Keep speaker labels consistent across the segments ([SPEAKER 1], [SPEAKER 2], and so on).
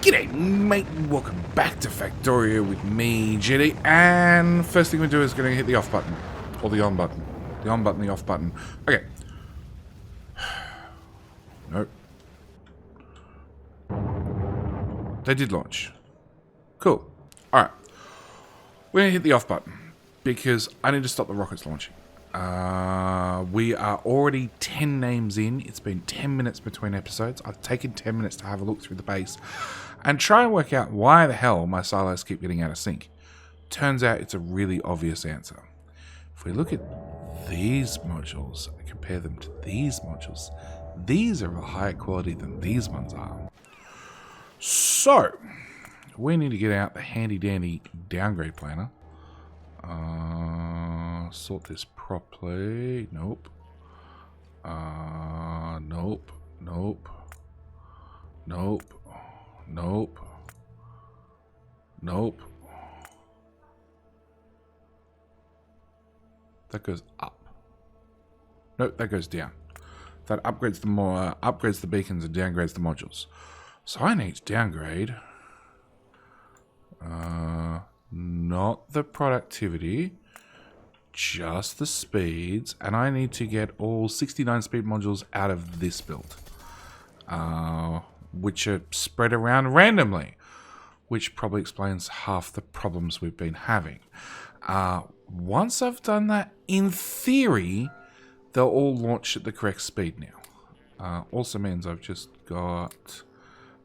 [SPEAKER 1] G'day mate, welcome back to Factorio with me, JD, and first thing we do is going to hit the off button, or the on button. The on button, the off button. Okay. Nope. They did launch. Cool. Alright. We're going to hit the off button, because I need to stop the rockets launching. We are already 10 names in. It's been 10 minutes between episodes. I've taken 10 minutes to have a look through the base and try and work out why the hell my silos keep getting out of sync. Turns out it's a really obvious answer. If we look at these modules and compare them to these modules, these are of a higher quality than these ones are. So, we need to get out the handy dandy downgrade planner. Sort this properly. Nope. Nope. Nope. Nope. Nope. Nope. That goes up. Nope, that goes down. That upgrades the beacons and downgrades the modules. So I need to downgrade. Not the productivity, just the speeds, and I need to get all 69 speed modules out of this build, which are spread around randomly, which probably explains half the problems we've been having. Once I've done that, in theory, they'll all launch at the correct speed now. Also means I've just got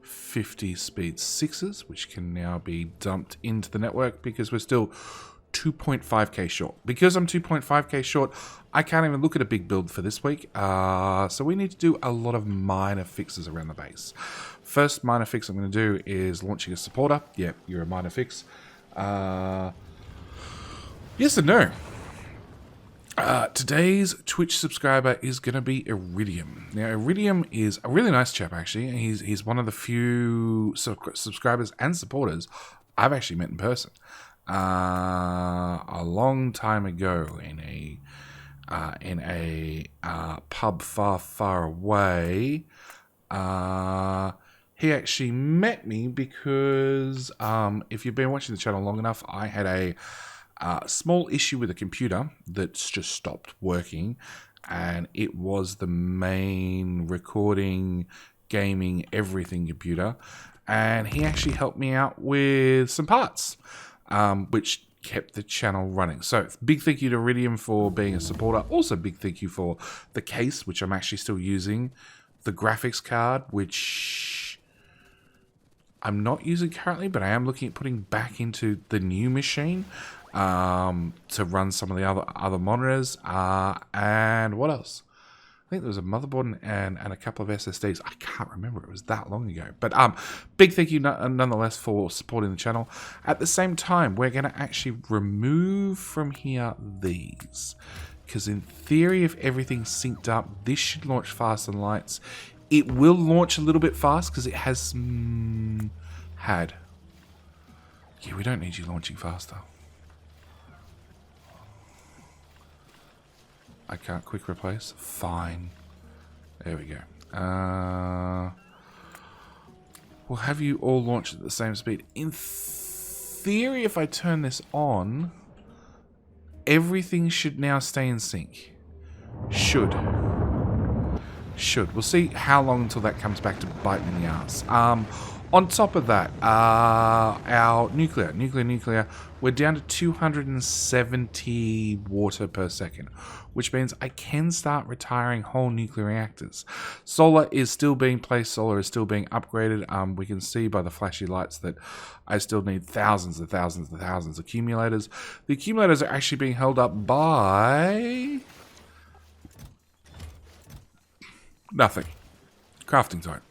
[SPEAKER 1] 50 speed 6s, which can now be dumped into the network because we're still 2.5k short. Because I'm 2.5k short, I can't even look at a big build for this week. So we need to do a lot of minor fixes around the base. First minor fix I'm going to do is launching a supporter. Yeah, you're a minor fix. Yes and no. Today's Twitch subscriber is going to be Iridium. Now, Iridium is a really nice chap, actually. He's one of the few subscribers and supporters I've actually met in person. A long time ago in a pub far, far away. He actually met me because if you've been watching the channel long enough, I had a small issue with a computer that's just stopped working, and it was the main recording, gaming, everything computer, and he actually helped me out with some parts, which kept the channel running. So big thank you to Iridium for being a supporter. Also big thank you for the case, which I'm actually still using, the graphics card, which I'm not using currently, but I am looking at putting back into the new machine to run some of the other monitors, and what else? I think there was a motherboard and a couple of SSDs. I can't remember, it was that long ago. But big thank you nonetheless for supporting the channel. At the same time, we're going to actually remove from here these, because in theory, if everything's synced up, this should launch faster than lights. It will launch a little bit fast because it has had. Yeah, we don't need you launching faster. I can't quick replace. Fine. There we go. We'll have you all launch at the same speed. In theory, if I turn this on, everything should now stay in sync. Should. We'll see how long until that comes back to bite me in the ass. On top of that, our nuclear, we're down to 270 water per second, which means I can start retiring whole nuclear reactors. Solar is still being placed, solar is still being upgraded. We can see by the flashy lights that I still need thousands and thousands and thousands of accumulators. The accumulators are actually being held up by nothing. Crafting zone.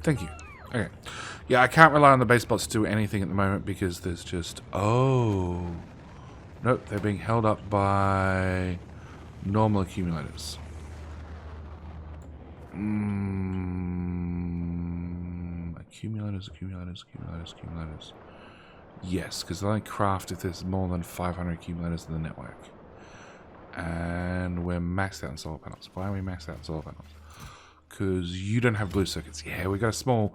[SPEAKER 1] Thank you. Okay. Yeah, I can't rely on the base bots to do anything at the moment because there's just... Oh. Nope, they're being held up by normal accumulators. Accumulators. Yes, because they only craft if there's more than 500 accumulators in the network. And we're maxed out on solar panels. Why are we maxed out on solar panels? Because you don't have blue circuits. Yeah, we got a small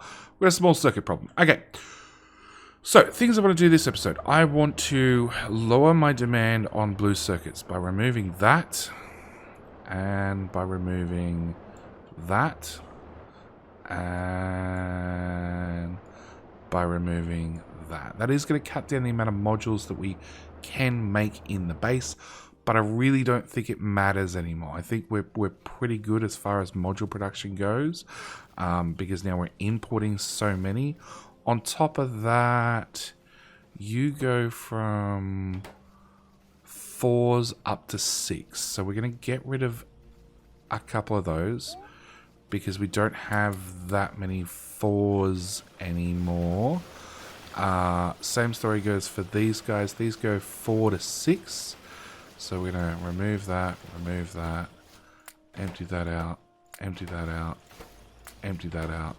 [SPEAKER 1] circuit problem. Okay. So, things I want to do this episode. I want to lower my demand on blue circuits by removing that. And by removing that. And by removing that. That is going to cut down the amount of modules that we can make in the base, but I really don't think it matters anymore. I think we're pretty good as far as module production goes, because now we're importing so many. On top of that, you go from 4s up to 6, so we're going to get rid of a couple of those because we don't have that many 4s anymore. Same story goes for these guys. These go 4 to 6. So we're going to remove that, empty that out, empty that out, empty that out.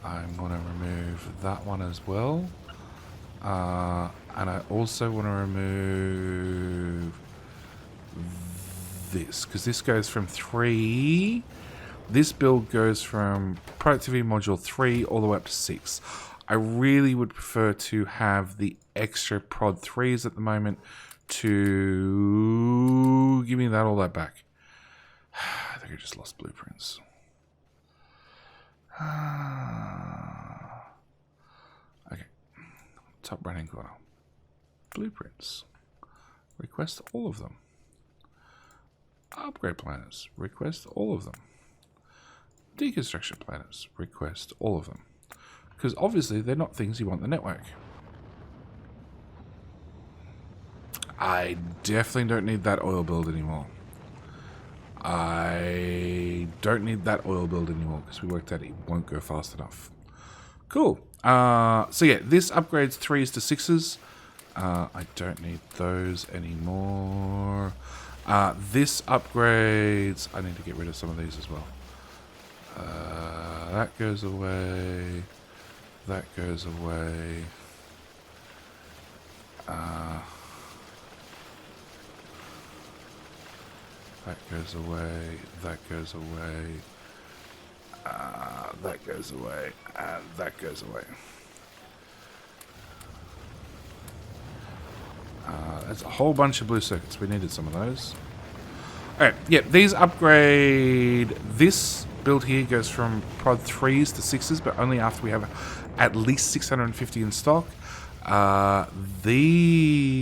[SPEAKER 1] I'm going to remove that one as well. And I also want to remove this, because this goes from 3. This build goes from productivity module 3 all the way up to 6. I really would prefer to have the extra prod 3s at the moment to give me all that back. I think I just lost blueprints. Okay. Top right hand corner. Blueprints. Request all of them. Upgrade planners. Request all of them. Deconstruction planners. Request all of them. Because obviously they're not things you want in the network. I definitely don't need that oil build anymore. I don't need that oil build anymore because we worked out it won't go fast enough. Cool. So yeah, this upgrades 3s to 6s. I don't need those anymore. This upgrades... I need to get rid of some of these as well. That goes away. That goes away. That goes away. That goes away. That goes away. And that goes away. That's a whole bunch of blue circuits. We needed some of those. Alright, yeah, these upgrade... This build here goes from prod 3s to 6s, but only after we have at least 650 in stock. These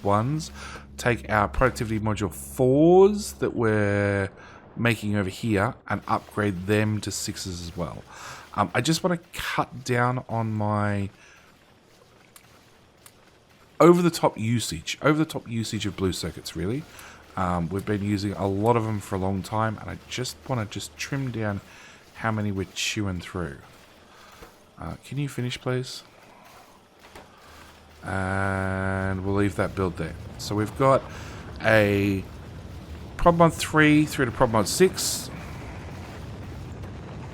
[SPEAKER 1] ones take our productivity module 4s that we're making over here and upgrade them to 6s as well. I just want to cut down on my over-the-top usage of blue circuits, really. We've been using a lot of them for a long time, and I just want to trim down how many we're chewing through. Can you finish, please? And we'll leave that build there. So we've got a prod mod 3 through to prod mod 6.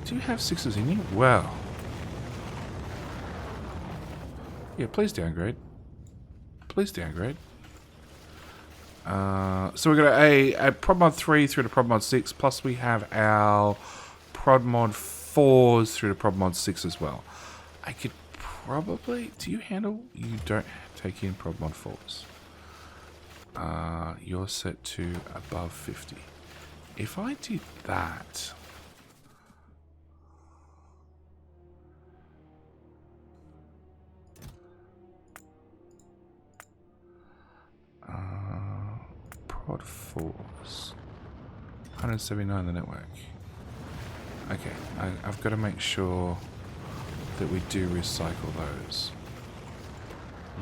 [SPEAKER 1] Do you have 6s in you? Wow. Yeah, please downgrade. Please downgrade. So we've got a prod mod 3 through to prod mod 6, plus we have our prod mod 4s through to prod mod 6 as well. I could probably... Do you handle... You don't take in prod mod 4s. You're set to above 50. If I did that... prod 4s. 179 in the network. Okay, I've got to make sure that we do recycle those.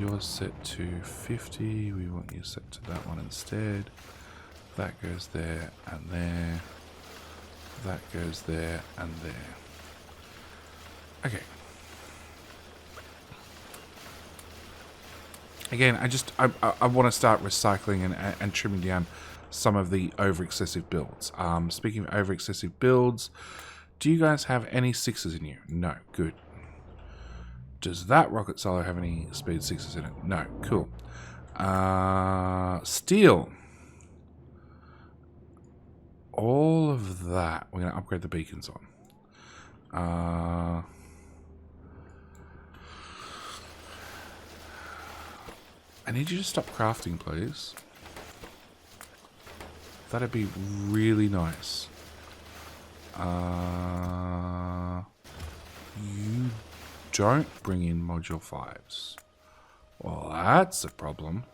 [SPEAKER 1] You're set to 50. We want you set to that one instead. That goes there and there. That goes there and there. Okay. Again, I want to start recycling and trimming down some of the over-excessive builds. Speaking of over-excessive builds, Do you guys have any 6s in you? No. Good. Does that rocket silo have any speed 6s in it? No. Cool. Steel. All of that. We're going to upgrade the beacons on. I need you to stop crafting, please. That'd be really nice. You don't bring in module 5s. Well, that's a problem.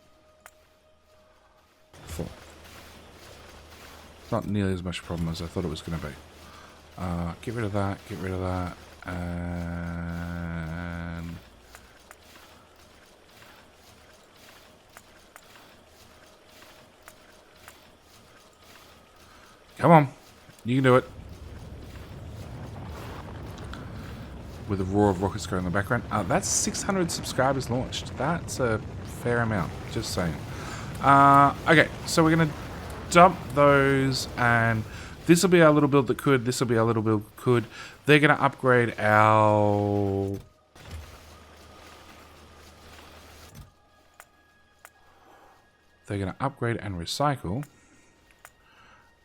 [SPEAKER 1] 4. Not nearly as much a problem as I thought it was going to be. Get rid of that, get rid of that, and... Come on, you can do it. With a roar of rockets going in the background. That's 600 subscribers launched. That's a fair amount, just saying. Okay, so we're going to dump those, and this will be our little build that could. This will be our little build that could. They're going to upgrade our... They're going to upgrade and recycle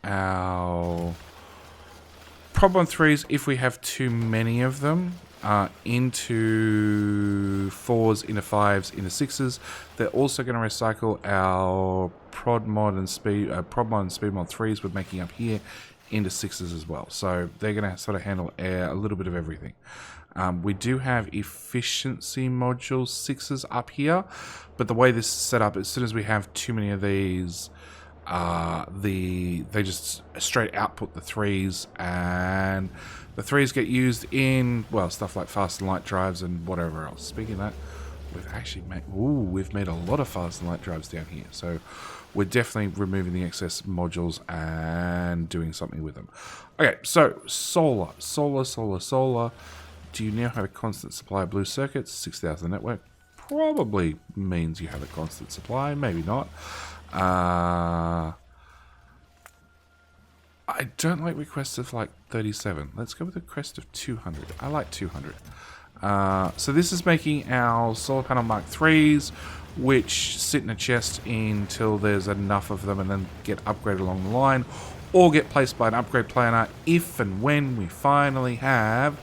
[SPEAKER 1] our problem 3s if we have too many of them into 4s, into 5s, into 6s. They're also going to recycle our prod mod and speed mod 3s we're making up here into 6s as well. So they're going to sort of handle a little bit of everything. We do have efficiency modules 6s up here, but the way this is set up, as soon as we have too many of these, they just straight output the 3s, and the 3s get used in, well, stuff like fast and light drives and whatever else. Speaking of that, we've made a lot of fast and light drives down here, so we're definitely removing the excess modules and doing something with them. Okay, so solar. Do you now have a constant supply of blue circuits? 6,000 network probably means you have a constant supply, maybe not. I don't like requests of like 37. Let's go with a request of 200. I like 200. So this is making our solar panel Mark 3s, which sit in a chest until there's enough of them and then get upgraded along the line, or get placed by an upgrade planner if and when we finally have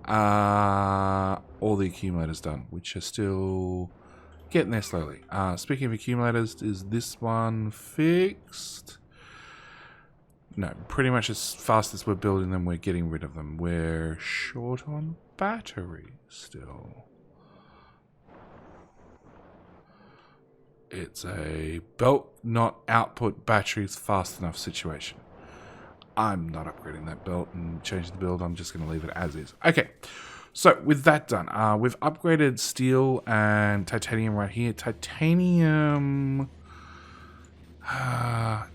[SPEAKER 1] all the accumulators done, which are still getting there slowly. Speaking of accumulators, is this one fixed? No, pretty much as fast as we're building them, we're getting rid of them. We're short on battery still. It's a belt not output batteries fast enough situation. I'm not upgrading that belt and changing the build. I'm just going to leave it as is. Okay, so with that done, we've upgraded steel and titanium right here. Titanium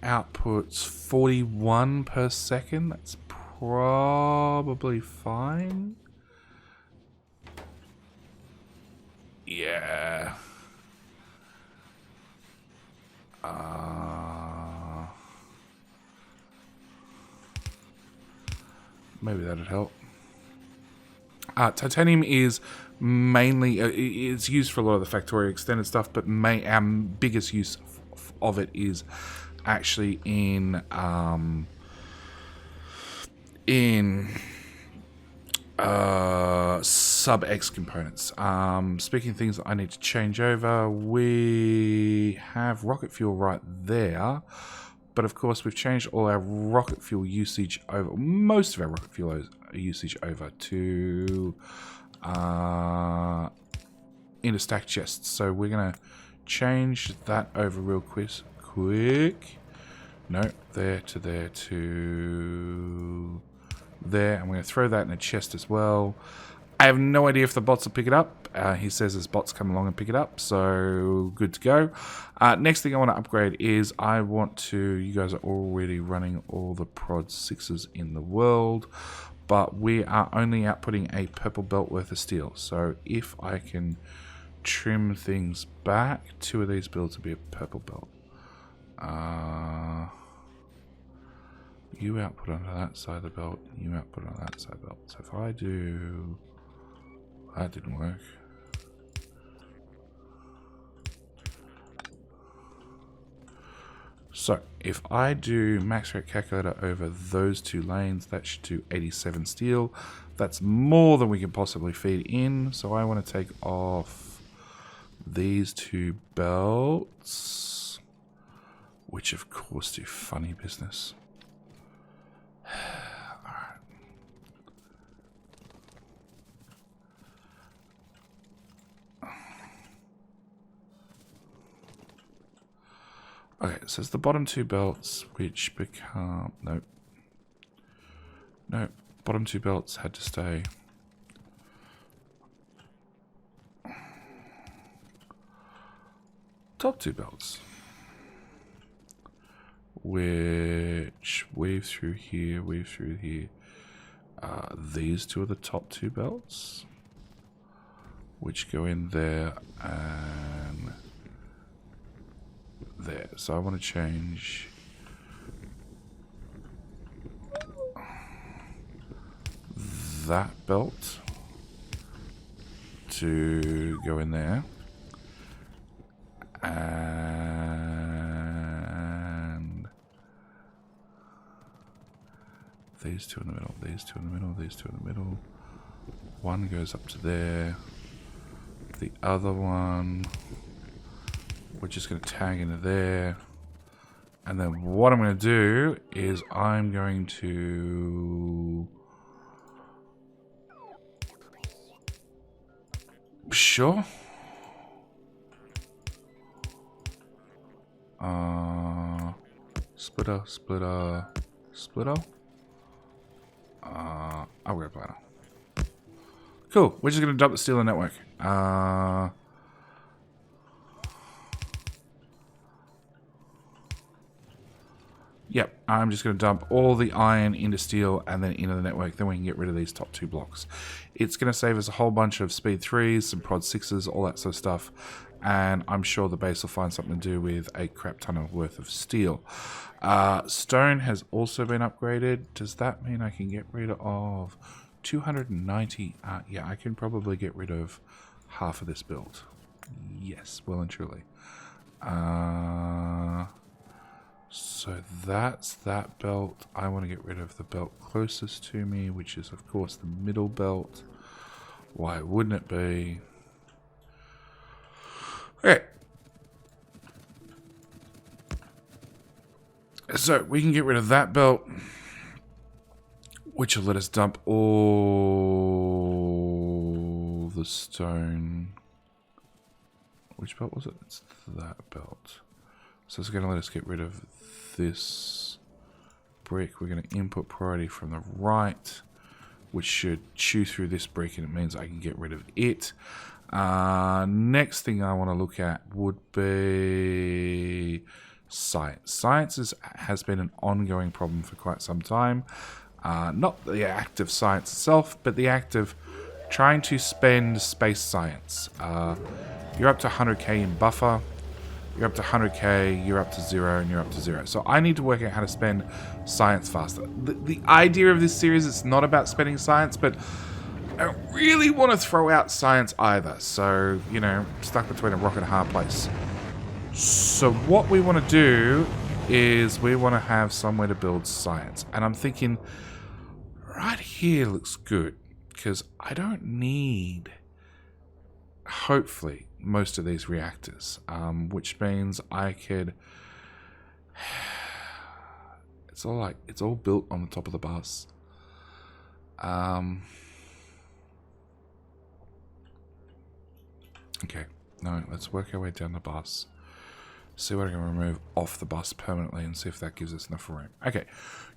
[SPEAKER 1] outputs 41 per second. That's probably fine. Yeah. Maybe that'd help. Titanium is mainly it's used for a lot of the Factorio extended stuff, but our biggest use of it is actually in SubX components. Speaking of things that I need to change over, we have rocket fuel right there, but of course we've changed all our rocket fuel usage over, most of our rocket fuel usage over to into stack chests. So we're gonna change that over real quick. No, there to there to there. I'm going to throw that in a chest as well. I have no idea if the bots will pick it up. He says his bots come along and pick it up, so good to go. Next thing I want to upgrade is I want to, you guys are already running all the prod 6s in the world, but we are only outputting a purple belt worth of steel. So if I can trim things back, 2 of these builds will be a purple belt. You output onto that side of the belt, you output on that side of the belt. So if I do... That didn't work. So if I do max rate calculator over those two lanes, that should do 87 steel. That's more than we can possibly feed in. So I want to take off these two belts, which of course do funny business. Okay, so it's the bottom two belts which become... Nope. Nope. Bottom two belts had to stay. Top two belts. Which weave through here, weave through here. These two are the top two belts. Which go in there and... there. So I want to change that belt to go in there, and these two in the middle, these two in the middle, these two in the middle. One goes up to there, the other one we're just going to tag into there. And then what I'm going to do is I'm going to... Sure. Splitter, splitter, splitter. Upgrade planner. Cool. We're just going to dump the steel in the network. Yep, I'm just going to dump all the iron into steel and then into the network. Then we can get rid of these top two blocks. It's going to save us a whole bunch of speed 3s, some prod 6s, all that sort of stuff. And I'm sure the base will find something to do with a crap ton of worth of steel. Stone has also been upgraded. Does that mean I can get rid of 290? Yeah, I can probably get rid of half of this build. Yes, well and truly. So that's that belt. I want to get rid of the belt closest to me, which is of course the middle belt. Why wouldn't it be? Okay. So we can get rid of that belt, which will let us dump all the stone. Which belt was it? It's that belt. So it's going to let us get rid of this brick. We're going to input priority from the right, which should chew through this brick, and it means I can get rid of it. Next thing I want to look at would be science. Science has been an ongoing problem for quite some time. Not the act of science itself, but the act of trying to spend space science. You're up to 100k in buffer. You're up to 100k, you're up to 0, and you're up to 0. So I need to work out how to spend science faster. The idea of this series, it's not about spending science, but I don't really want to throw out science either. So, you know, stuck between a rock and a hard place. So what we want to do is we want to have somewhere to build science. And I'm thinking, right here looks good, because I don't need, hopefully, most of these reactors, which means I could... it's all built on the top of the bus. Okay, no, let's work our way down the bus. See what I can remove off the bus permanently and see if that gives us enough room. Okay,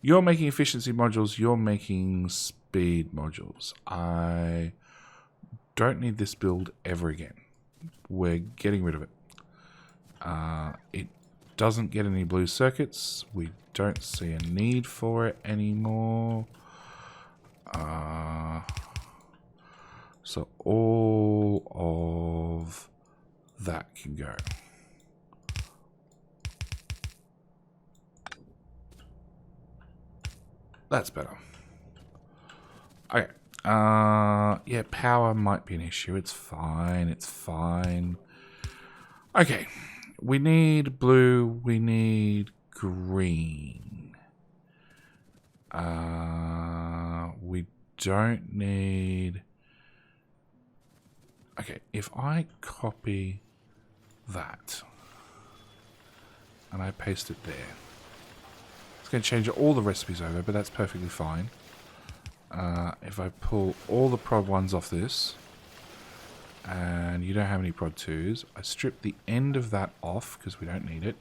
[SPEAKER 1] you're making efficiency modules, you're making speed modules. I don't need this build ever again. We're getting rid of it. It doesn't get any blue circuits. We don't see a need for it anymore. So all of that can go. That's better. Okay. Yeah, power might be an issue. It's fine. It's fine. Okay. We need blue. We need green. We don't need... Okay, if I copy that and I paste it there, it's going to change all the recipes over, but that's perfectly fine. If I pull all the prod 1s off this, and you don't have any prod 2s, I strip the end of that off because we don't need it.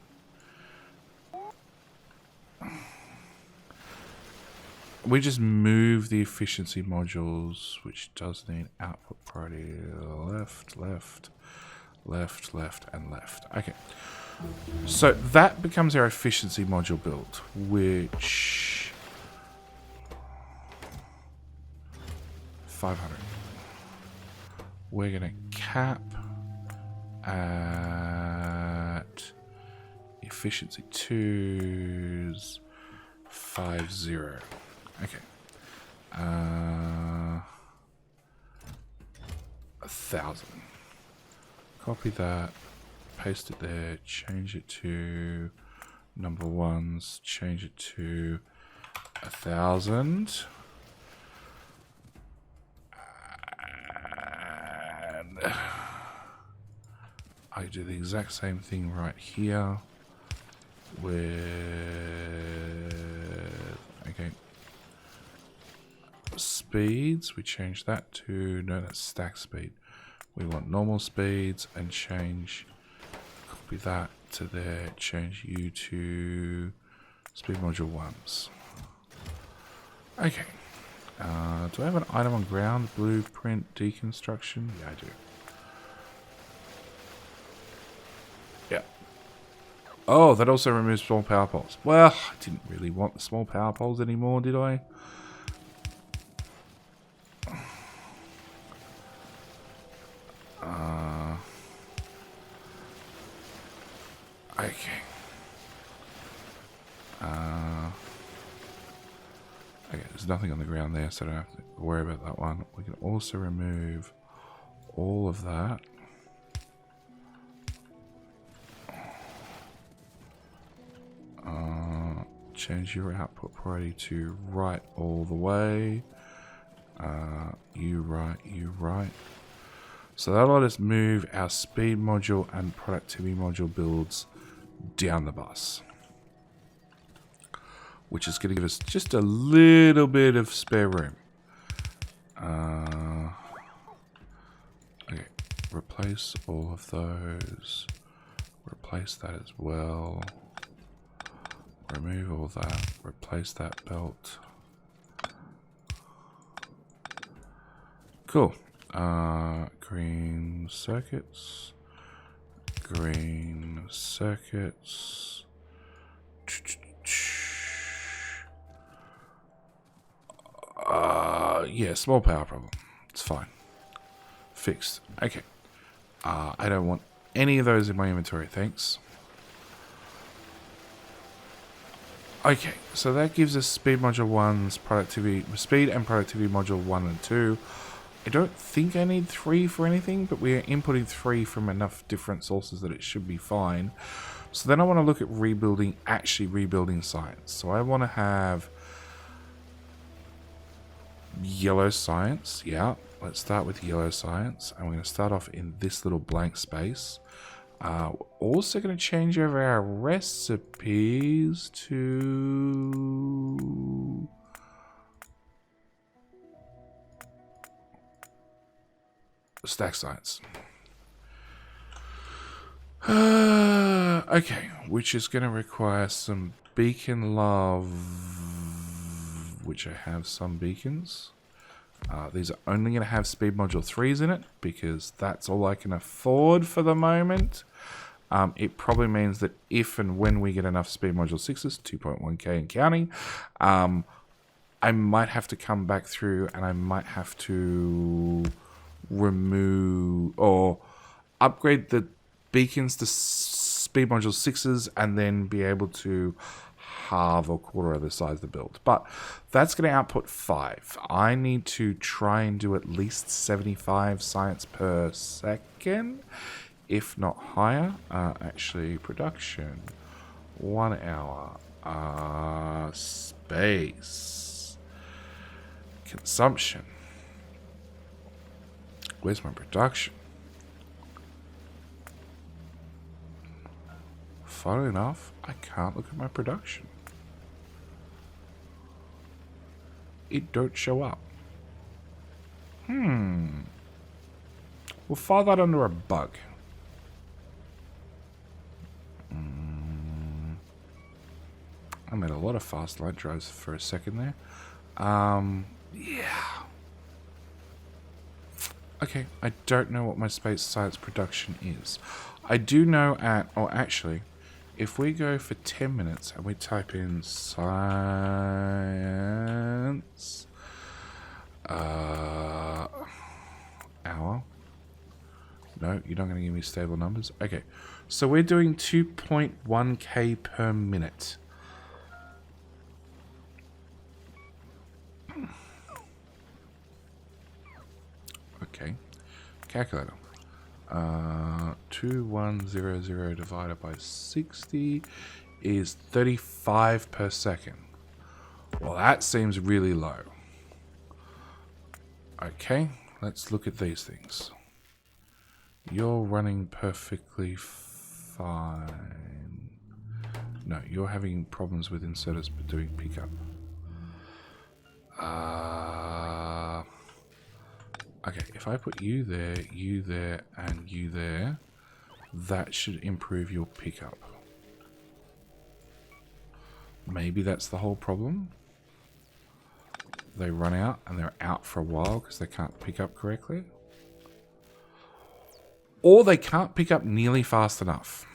[SPEAKER 1] We just move the efficiency modules, which does need output priority left, left, left, left, and left. Okay. So that becomes our efficiency module build, which... 500. We're going to cap at efficiency 2s 50. Okay. 1,000. Copy that. Paste it there. Change it to number 1s. Change it to 1,000. And I do the exact same thing right here with... Okay. Speeds, we change that to, no, that's stack speed. We want normal speeds and change, copy that to there, change you to speed module 1s. Okay. Do I have an item on ground? Blueprint deconstruction? Yeah, I do. Yeah. Oh, that also removes small power poles. Well, I didn't really want the small power poles anymore, did I? Okay. Okay, there's nothing on the ground there, so I don't have to worry about that one. We can also remove all of that. Change your output priority to right all the way. You right. So that'll let us move our speed module and productivity module builds down the bus, which is going to give us just a little bit of spare room. Okay, replace all of those. Replace that as well. Remove all that. Replace that belt. Cool. Green circuits. Green circuits. Yeah, small power problem. It's fine. Fixed. Okay. I don't want any of those in my inventory, thanks. Okay, so that gives us speed module 1's productivity, speed and productivity module 1 and 2. I don't think I need 3 for anything, but we are inputting 3 from enough different sources that it should be fine. So then I want to look at actually rebuilding science. So I want to have yellow science. Yeah, let's start with yellow science. And we're going to start off in this little blank space. We're also going to change over our recipes to... stack science. Okay, which is going to require some beacon love, which I have some beacons. These are only going to have speed module 3s in it because that's all I can afford for the moment. It probably means that if and when we get enough speed module 6s, 2.1k and counting, I might have to come back through and I might have to remove or upgrade the beacons to speed module 6s and then be able to half or quarter of the size of the build. But that's going to output 5. I need to try and do at least 75 science per second, if not higher. Actually, production, 1 hour. Space. Consumption. Where's my production? Funny enough, I can't look at my production. It don't show up. We'll file that under a bug. I made a lot of fast light drives for a second there. Yeah. Okay, I don't know what my space science production is. I do know actually, if we go for 10 minutes and we type in science, hour. No, you're not going to give me stable numbers. Okay, so we're doing 2.1k per minute. Okay, calculator. 2100 divided by 60 is 35 per second. Well, that seems really low. Okay, let's look at these things. You're running perfectly fine. No, you're having problems with inserters doing pickup. Okay, if I put you there, and you there, that should improve your pickup. Maybe that's the whole problem. They run out, and they're out for a while because they can't pick up correctly. Or they can't pick up nearly fast enough.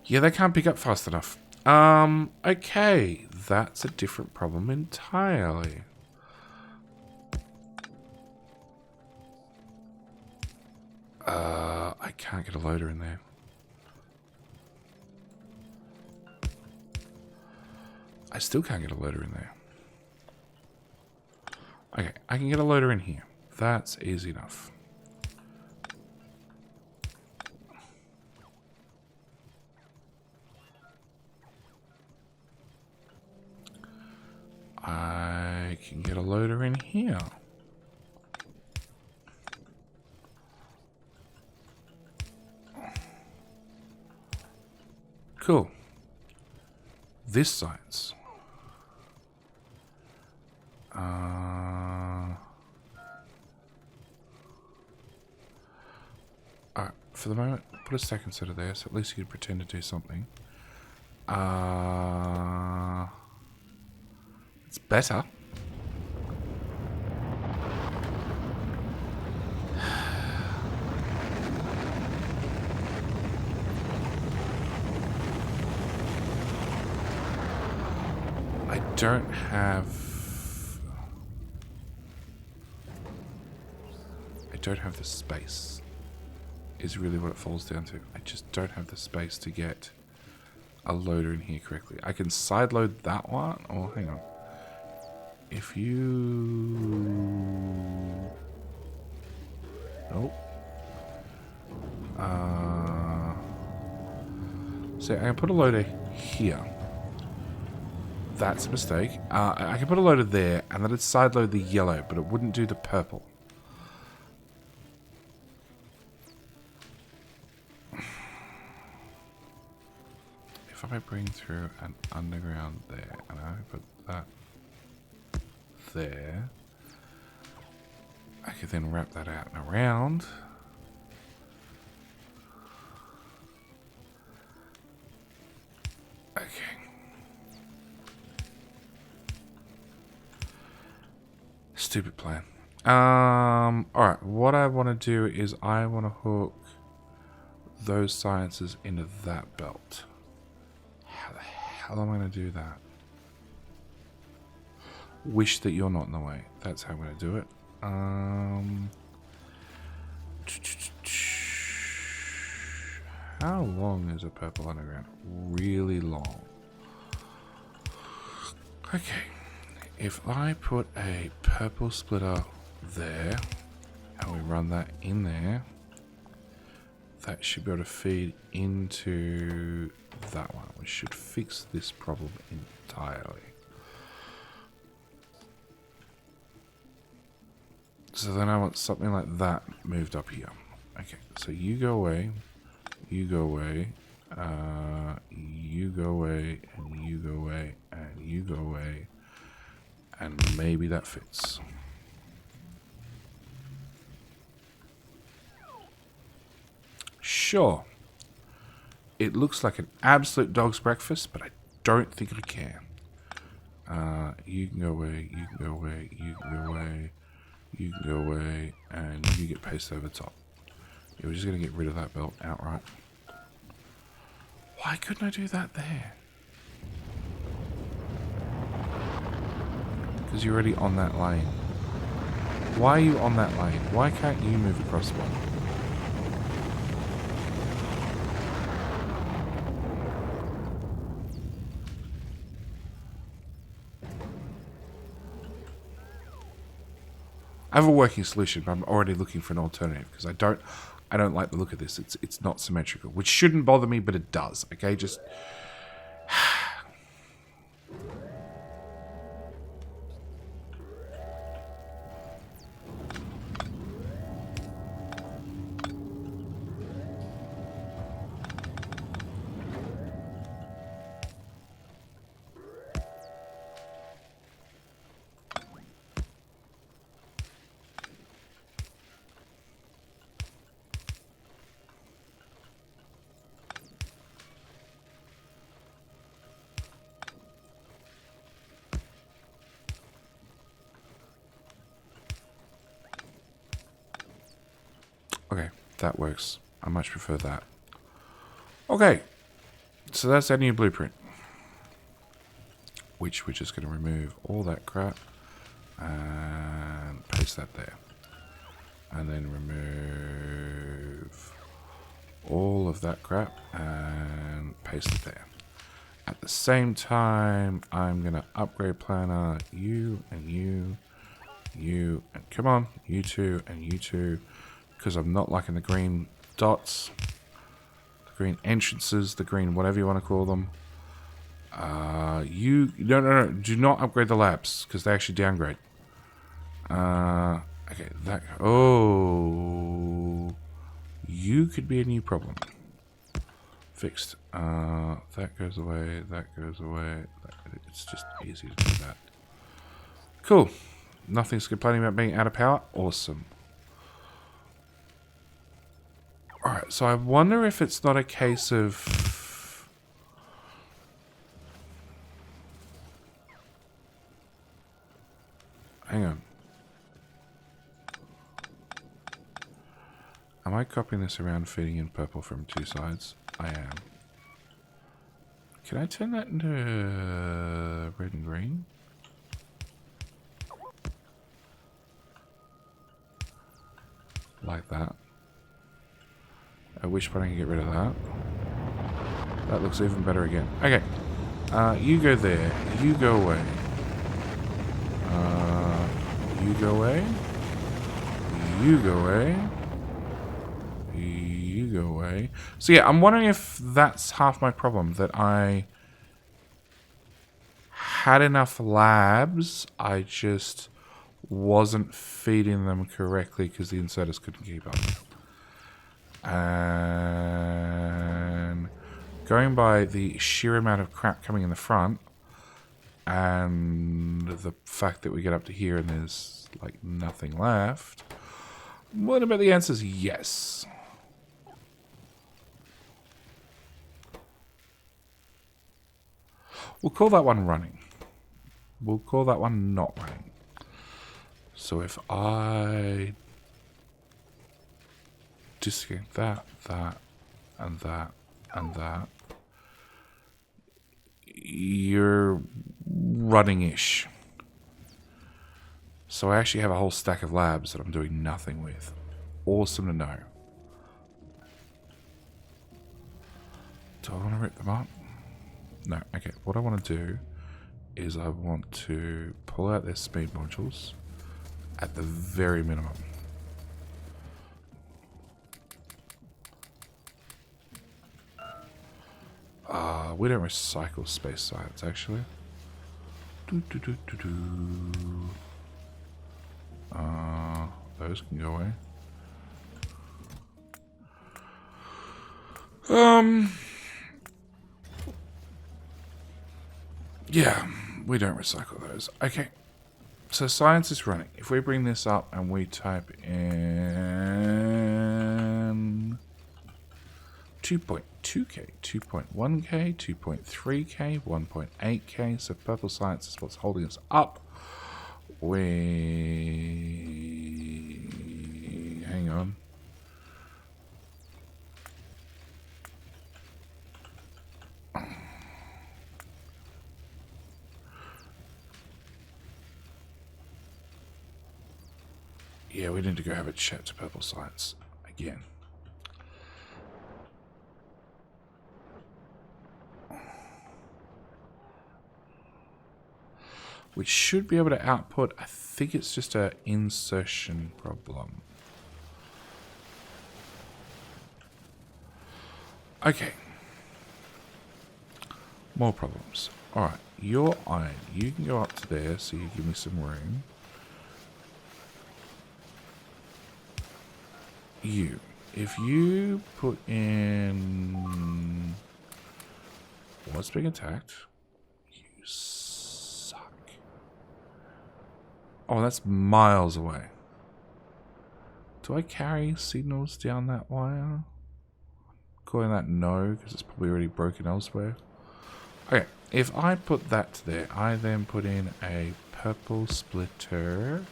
[SPEAKER 1] Yeah, they can't pick up fast enough. Okay. That's a different problem entirely. I can't get a loader in there. I still can't get a loader in there. Okay, I can get a loader in here. That's easy enough. I can get a loader in here. Cool. This science. Alright, for the moment, put a stack instead of there, so at least you can pretend to do something. It's better. I don't have the space, is really what it falls down to. I just don't have the space to get a loader in here correctly. I can sideload that one. Oh, hang on. If you... Nope. So I can put a loader here. That's a mistake. I can put a loader there, and that'd sideload the yellow, but it wouldn't do the purple. If I bring through an underground there, and I put that there, I could then wrap that out and around. Okay. Stupid plan. Alright, what I want to do is I want to hook those sciences into that belt. How the hell am I going to do that? wish that you're not in the way. That's how I'm going to do it. How long is a purple underground? Really long. Okay. If I put a purple splitter there, and we run that in there, that should be able to feed into that one, which should fix this problem entirely. So then I want something like that moved up here. Okay, so you go away, you go away, you go away, and you go away, and you go away, and maybe that fits. Sure. It looks like an absolute dog's breakfast, but I don't think I can. You can go away, you can go away, you can go away, you can go away, and you get pasted over the top. Yeah, we're just going to get rid of that belt outright. Why couldn't I do that there? Because you're already on that lane. Why are you on that lane? Why can't you move across one? I have a working solution, but I'm already looking for an alternative because I don't like the look of this. It's not symmetrical, which shouldn't bother me, but it does. Okay, just okay, that works. I much prefer that. Okay, so that's our new blueprint, which we're just going to remove all that crap and paste that there. And then remove all of that crap and paste it there. At the same time, I'm going to upgrade planner you and you, you, and come on, you two and you two, because I'm not liking the green dots, the green entrances, the green whatever you want to call them. No, do not upgrade the labs, because they actually downgrade. Okay, that, oh, you could be a new problem. Fixed. That goes away, that goes away. It's just easy to do that. Cool. Nothing's complaining about being out of power. Awesome. Alright, so I wonder if it's not a case of... Hang on. Am I copying this around, feeding in purple from two sides? I am. Can I turn that into red and green? Like that. At which point I can get rid of that. That looks even better again. Okay. You go there. You go away. You go away. You go away. You go away. So yeah, I'm wondering if that's half my problem. That I had enough labs. I just wasn't feeding them correctly because the inserters couldn't keep up. And going by the sheer amount of crap coming in the front and the fact that we get up to here and there's like nothing left, what about the answer is yes. We'll call that one running. We'll call that one not running. So if I disconnect that, that, and that, and that, you're running-ish. So I actually have a whole stack of labs that I'm doing nothing with. Awesome to know. Do I want to rip them up? No. Okay, what I want to do is I want to pull out their speed modules at the very minimum. We don't recycle space science, actually. Those can go away. Yeah, we don't recycle those. Okay. So science is running. If we bring this up and we type in 2.2k, 2.1k, 2.3k, 1.8k. So purple science is what's holding us up. Hang on. Yeah, we need to go have a chat to purple science again. We should be able to output. I think it's just an insertion problem. Okay. More problems. Alright, your iron. You can go up to there so you give me some room. You. If you put in... What's being attacked? You suck. Oh, that's miles away. Do I carry signals down that wire? Calling that no, because it's probably already broken elsewhere. Okay, if I put that there, I then put in a purple splitter.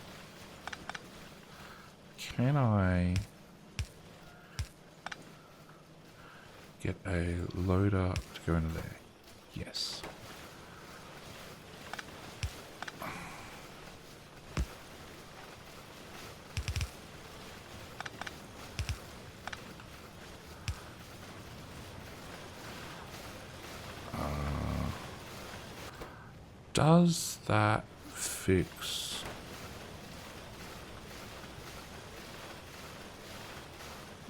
[SPEAKER 1] Can I get a loader to go into there? Yes. Does that fix...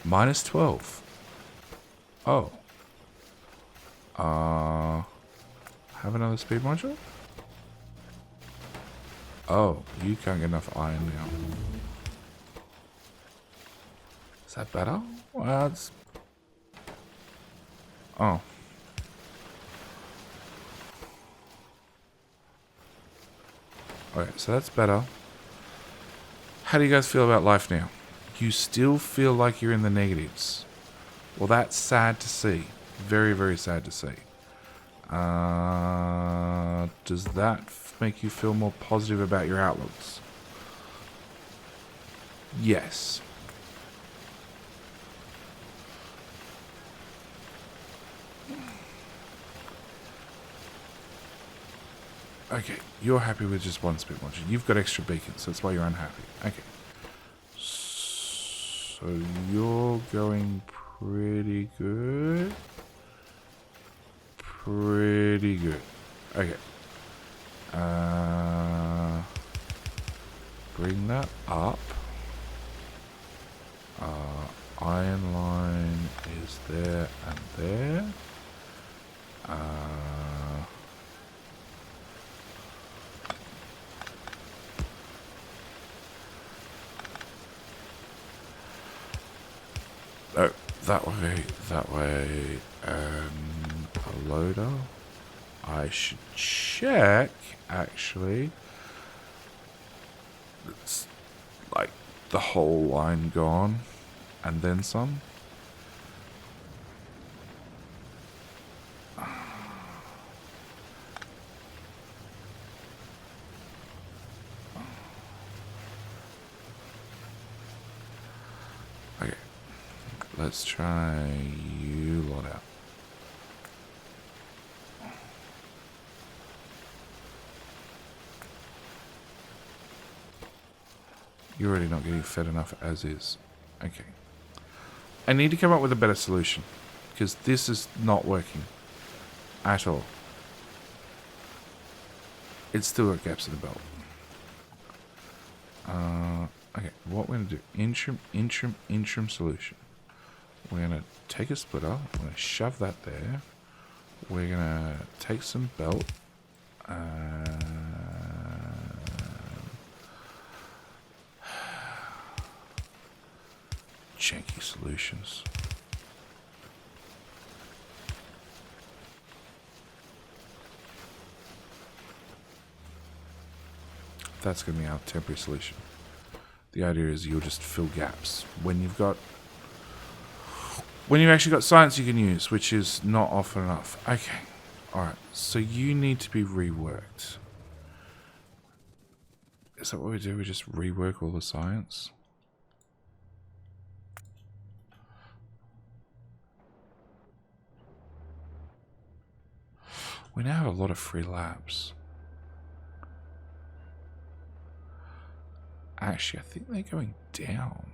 [SPEAKER 1] Minus 12. Oh. Have another speed module? Oh, you can't get enough iron now. Is that better? Well, it's... Oh. Okay, so that's better. How do you guys feel about life now? You still feel like you're in the negatives. Well, that's sad to see. Very, very sad to see. Does that make you feel more positive about your outlooks? Yes. Okay, you're happy with just one speed module. You've got extra beacons, so that's why you're unhappy. Okay. So you're going pretty good. Pretty good. Okay. Bring that up. Iron line is there and there. Oh, that way, and a loader. I should check, actually. It's like the whole line gone, and then some. Okay, let's try you lot out. You're already not getting fed enough as is. Okay. I need to come up with a better solution. Because this is not working. At all. It's still got gaps in the belt. Okay, what we're going to do. Interim solution. We're going to take a splitter. We're going to shove that there. We're going to take some belt. Janky solutions. That's going to be our temporary solution. The idea is you'll just fill gaps when you've actually got science you can use, which is not often enough. Okay, all right. So you need to be reworked. Is that what we do? We just rework all the science. We now have a lot of free labs. Actually, I think they're going down.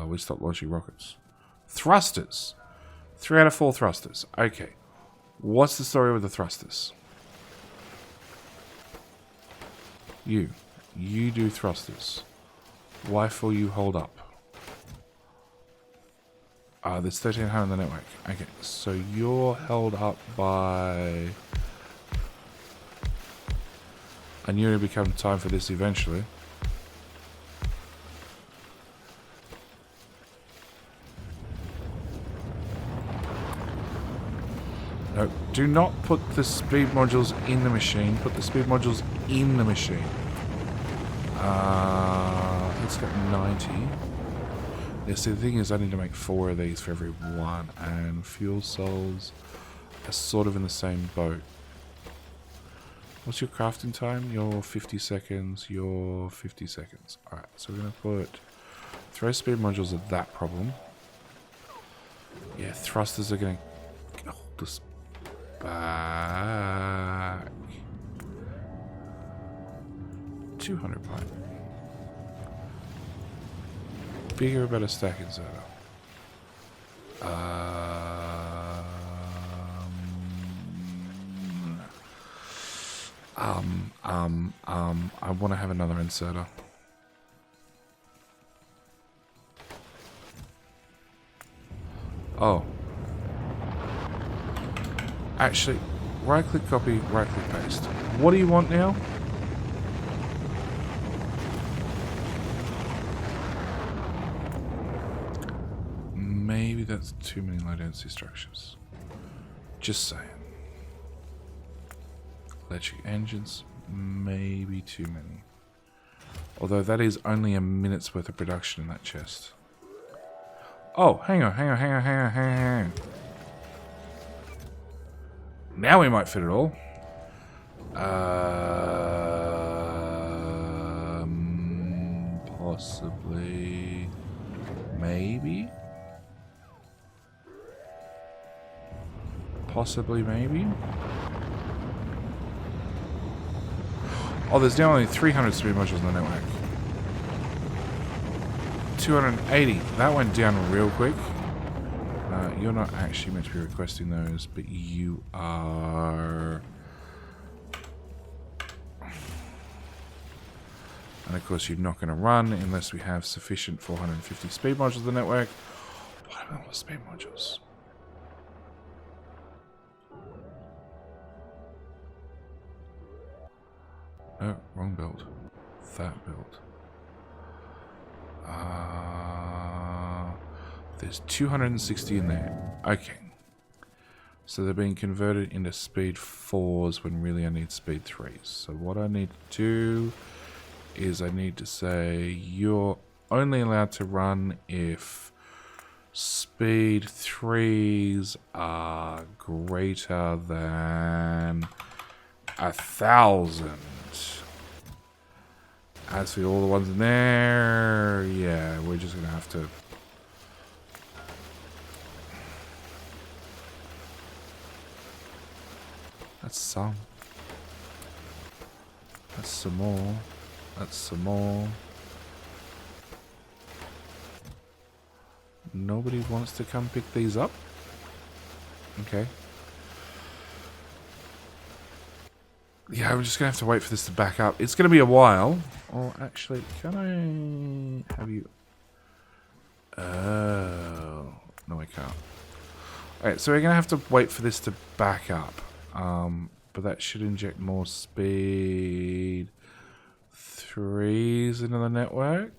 [SPEAKER 1] We stopped launching rockets. Thrusters. 3 out of 4 thrusters. Okay. What's the story with the thrusters? You do thrusters. Why will you hold up? There's 1,300 on the network. Okay, so you're held up by... I knew it would become time for this eventually. No, do not put the speed modules in the machine. Put the speed modules in the machine. It's got 90. Yeah, see, the thing is I need to make 4 of these for every one, and fuel cells are sort of in the same boat. What's your crafting time? You're 50 seconds. You're 50 seconds. Alright, so we're going to put... Throw speed modules at that problem. Yeah, thrusters are going to hold us back. 200 pipe. Bigger, better stack inserter. I want to have another inserter. Oh. Actually, right click copy, right click paste. What do you want now? Maybe that's too many low density structures. Just saying. Electric engines, maybe too many. Although that is only a minute's worth of production in that chest. Oh, hang on. Now we might fit it all. Possibly. Maybe. Possibly, maybe. Oh, there's now only 300 speed modules in the network. 280. That went down real quick. You're not actually meant to be requesting those, but you are. And of course, you're not going to run unless we have sufficient 450 speed modules in the network. What about all the speed modules? No, wrong build. That build. There's 260 in there. Okay. So they're being converted into speed 4s when really I need speed 3s. So what I need to do is I need to say you're only allowed to run if speed 3s are greater than 1,000. As for all the ones in there, yeah, we're just going to have to... That's some. That's some more. That's some more. Nobody wants to come pick these up? Okay. Yeah, I'm just going to have to wait for this to back up. It's going to be a while. Or actually, can I have you... Oh. No, I can't. Alright, so we're going to have to wait for this to back up. But that should inject more speed. 3s into the network.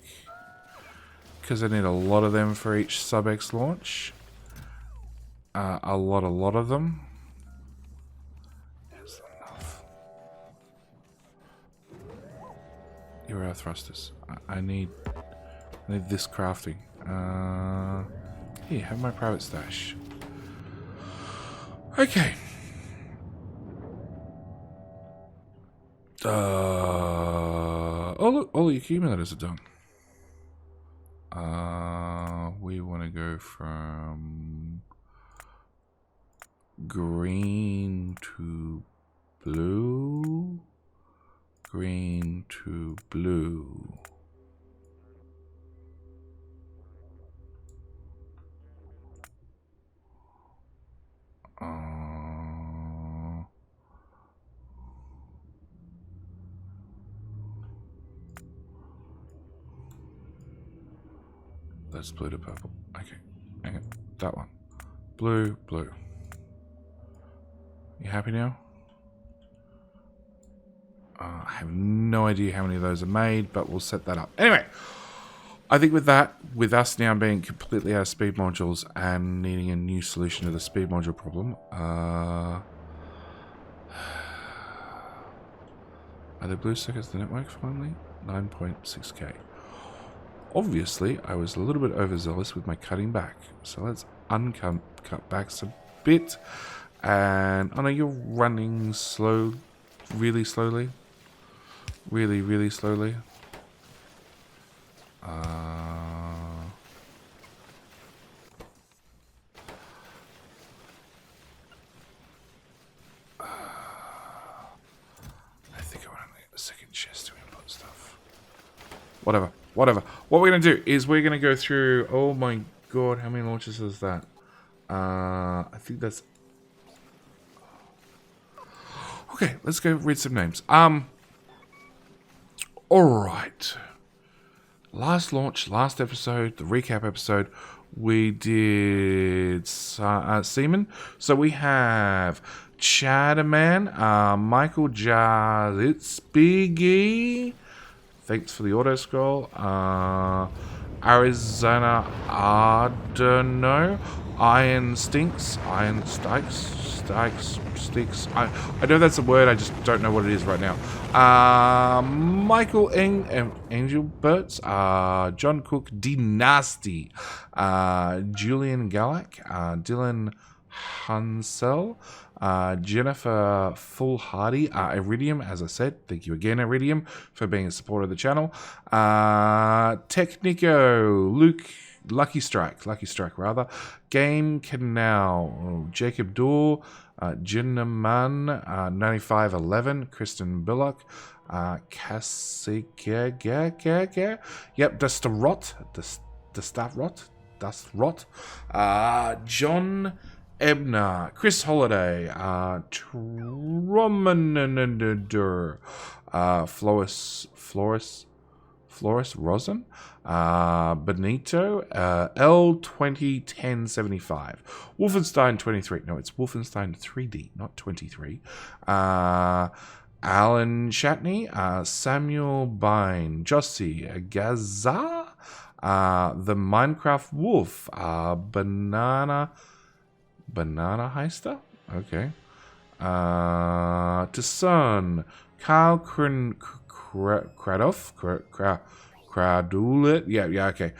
[SPEAKER 1] Because I need a lot of them for each SubX launch. A lot of them. Is that enough? Here are thrusters. I need this crafting. Here, have my private stash. Okay. Oh look, all the accumulators are done. We want to go from green to blue. Green to blue. That's blue to purple. Okay. Okay. That one. Blue, blue. You happy now? I have no idea how many of those are made, but we'll set that up. Anyway, I think with that, with us now being completely out of speed modules and needing a new solution to the speed module problem, are there blue circuits in the network finally? 9.6k. Obviously, I was a little bit overzealous with my cutting back. So let's cut back a bit. And I know you're running slow, really slowly. Really, really slowly. I think I want to get a second chest to input stuff. Whatever. What we're going to do is we're going to go through... Oh my god, how many launches is that? I think that's... Okay, let's go read some names. Alright. Last launch, last episode, the recap episode, we did Seaman. So we have Chadaman, Michael Jazitsbiggy. Thanks for the auto scroll. Arizona Ardeno. Iron Stinks. Iron Stikes. I know that's a word, I just don't know what it is right now. Michael Angelberts. John Cook Dynasty. Julian Gallak. Dylan Hansel. Jennifer Fullhardy, Iridium, as I said, thank you again, Iridium, for being a supporter of the channel. Technico, Luke, Lucky Strike rather. Game Canal, Jacob Dorr, Jinnaman, 9511, Kristen Billock, Cassica, yep, Dust Rot, John Ebner, Chris Holiday, Tromenander, Floris Rosen, Benito, L201075, Wolfenstein 23. No, it's Wolfenstein 3D, not 23. Alan Shatney, Samuel Bine, Jossie, Gaza, the Minecraft Wolf, Banana Heister? Okay. Tasson, Kyle Cradulet. Yeah, okay.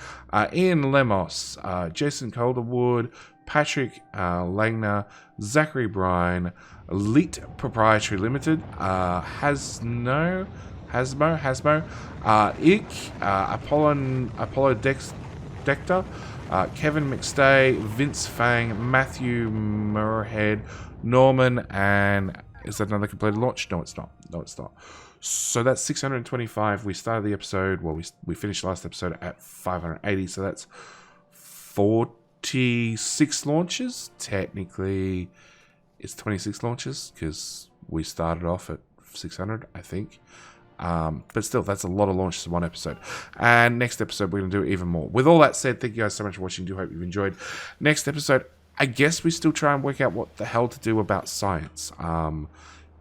[SPEAKER 1] Ian Lemos, Jason Calderwood, Patrick Langner, Zachary Bryan, Elite Proprietary Limited, Hasmo, Ick, Apollo Dector, Kevin McStay, Vince Fang, Matthew Murhead, Norman, and is that another completed launch? No, it's not. So that's 625. We started the episode, well, we finished last episode at 580, so that's 46 launches. Technically, it's 26 launches because we started off at 600, I think. But still, that's a lot of launches in one episode. And next episode, we're going to do even more. With all that said, thank you guys so much for watching. Do hope you've enjoyed. Next episode, I guess we still try and work out what the hell to do about science.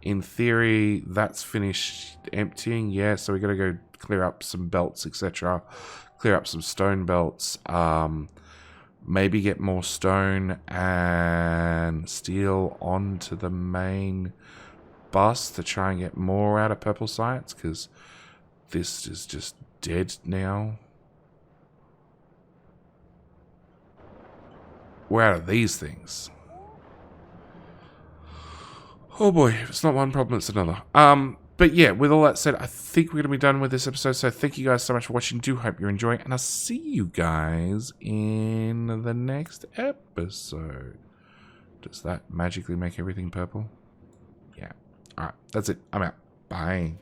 [SPEAKER 1] In theory, that's finished emptying. Yeah, so we're going to go clear up some belts, etc. Clear up some stone belts. Maybe get more stone and steel onto the main bus to try and get more out of purple science, because this is just dead now. We're out of these things. Oh boy, if it's not one problem, it's another. But yeah, with all that said, I think we're going to be done with this episode. So thank you guys so much for watching. Do hope you're enjoying it. And I'll see you guys in the next episode. Does that magically make everything purple? Yeah. Alright, that's it. I'm out. Bye.